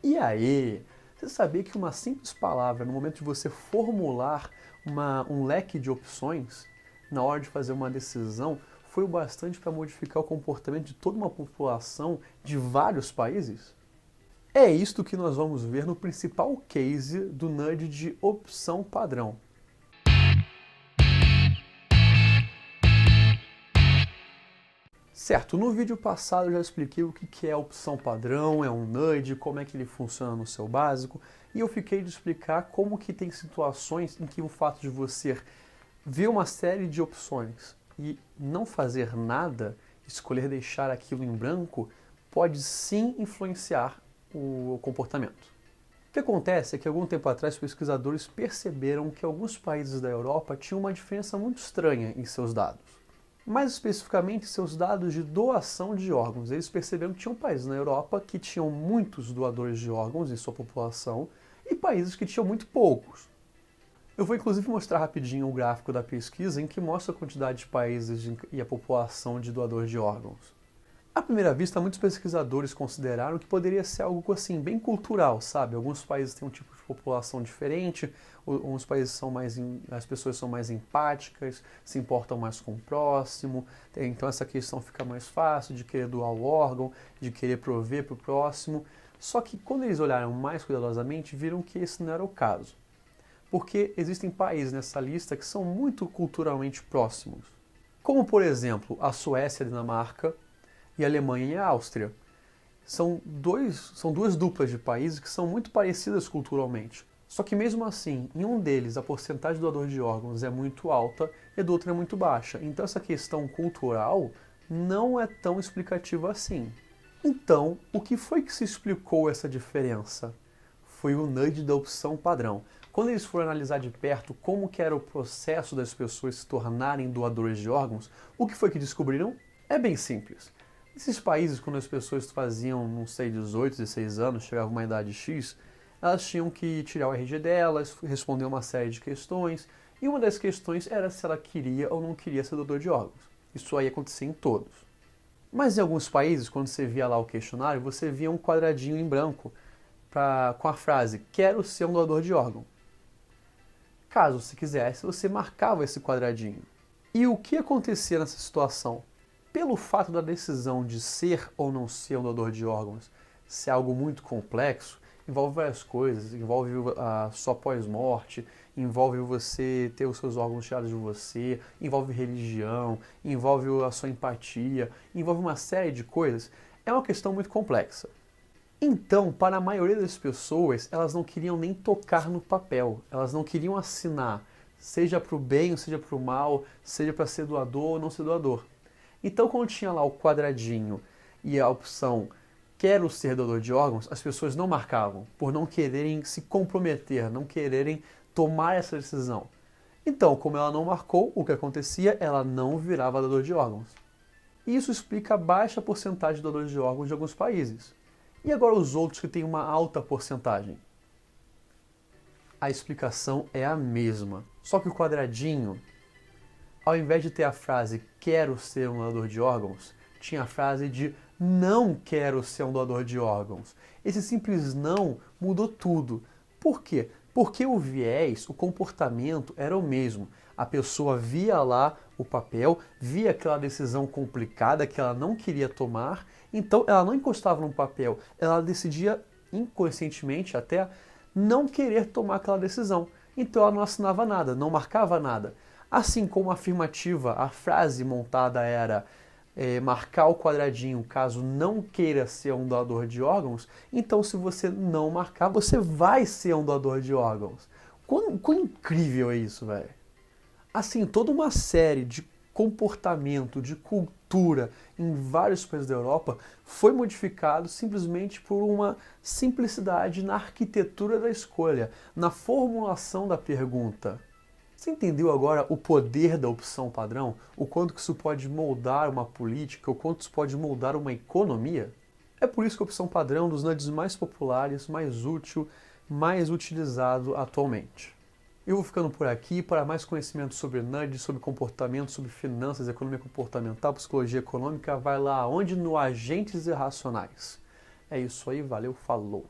E aí, você sabia que uma simples palavra, no momento de você formular um leque de opções, na hora de fazer uma decisão, foi o bastante para modificar o comportamento de toda uma população de vários países? É isto que nós vamos ver no principal case do nudge de opção padrão. Certo, no vídeo passado eu já expliquei o que é a opção padrão, é um nudge, como é que ele funciona no seu básico, e eu fiquei de explicar como que tem situações em que o fato de você ver uma série de opções e não fazer nada, escolher deixar aquilo em branco, pode sim influenciar o comportamento. O que acontece é que algum tempo atrás pesquisadores perceberam que alguns países da Europa tinham uma diferença muito estranha em seus dados. Mais especificamente, seus dados de doação de órgãos. Eles perceberam que tinham países na Europa que tinham muitos doadores de órgãos em sua população e países que tinham muito poucos. Eu vou inclusive mostrar rapidinho o gráfico da pesquisa em que mostra a quantidade de países e a população de doadores de órgãos. À primeira vista, muitos pesquisadores consideraram que poderia ser algo assim, bem cultural, sabe? Alguns países têm um tipo de população diferente, alguns países as pessoas são mais empáticas, se importam mais com o próximo, então essa questão fica mais fácil de querer doar o órgão, de querer prover para o próximo. Só que quando eles olharam mais cuidadosamente, viram que esse não era o caso. Porque existem países nessa lista que são muito culturalmente próximos. Como, por exemplo, a Suécia, a Dinamarca, e a Alemanha e a Áustria. São duas duplas de países que são muito parecidas culturalmente. Só que mesmo assim, em um deles a porcentagem de doador de órgãos é muito alta e do outro é muito baixa. Então essa questão cultural não é tão explicativa assim. Então, o que foi que se explicou essa diferença? Foi o nudge da opção padrão. Quando eles foram analisar de perto como que era o processo das pessoas se tornarem doadores de órgãos, o que foi que descobriram? É bem simples. Esses países, quando as pessoas faziam, não sei, 18, 16 anos, chegavam a uma idade X, elas tinham que tirar o RG delas, responder uma série de questões, e uma das questões era se ela queria ou não queria ser doador de órgãos. Isso aí acontecia em todos. Mas em alguns países, quando você via lá o questionário, você via um quadradinho em branco com a frase, quero ser um doador de órgão. Caso você quisesse, você marcava esse quadradinho. E o que acontecia nessa situação? Pelo fato da decisão de ser ou não ser um doador de órgãos ser algo muito complexo, envolve várias coisas, envolve a sua pós-morte, envolve você ter os seus órgãos tirados de você, envolve religião, envolve a sua empatia, envolve uma série de coisas, é uma questão muito complexa. Então, para a maioria das pessoas, elas não queriam nem tocar no papel, elas não queriam assinar, seja para o bem ou seja para o mal, seja para ser doador ou não ser doador. Então, quando tinha lá o quadradinho e a opção quero ser doador de órgãos, as pessoas não marcavam, por não quererem se comprometer, não quererem tomar essa decisão. Então, como ela não marcou, o que acontecia? Ela não virava doador de órgãos. Isso explica a baixa porcentagem de doadores de órgãos de alguns países. E agora os outros que têm uma alta porcentagem? A explicação é a mesma, só que o quadradinho, ao invés de ter a frase quero ser um doador de órgãos, tinha a frase de não quero ser um doador de órgãos. Esse simples não mudou tudo. Por quê? Porque o viés, o comportamento era o mesmo. A pessoa via lá o papel, via aquela decisão complicada que ela não queria tomar, então ela não encostava no papel, ela decidia inconscientemente até não querer tomar aquela decisão. Então ela não assinava nada, não marcava nada. Assim como a afirmativa, a frase montada era marcar o quadradinho caso não queira ser um doador de órgãos, então se você não marcar, você vai ser um doador de órgãos. Quão incrível é isso, velho? Assim, toda uma série de comportamento, de cultura em vários países da Europa foi modificado simplesmente por uma simplicidade na arquitetura da escolha, na formulação da pergunta. Você entendeu agora o poder da opção padrão? O quanto que isso pode moldar uma política, o quanto isso pode moldar uma economia? É por isso que a opção padrão é um dos nudges mais populares, mais útil, mais utilizado atualmente. Eu vou ficando por aqui. Para mais conhecimento sobre nudges, sobre comportamento, sobre finanças, economia comportamental, psicologia econômica, vai lá onde? No Agentes Irracionais. É isso aí, valeu, falou!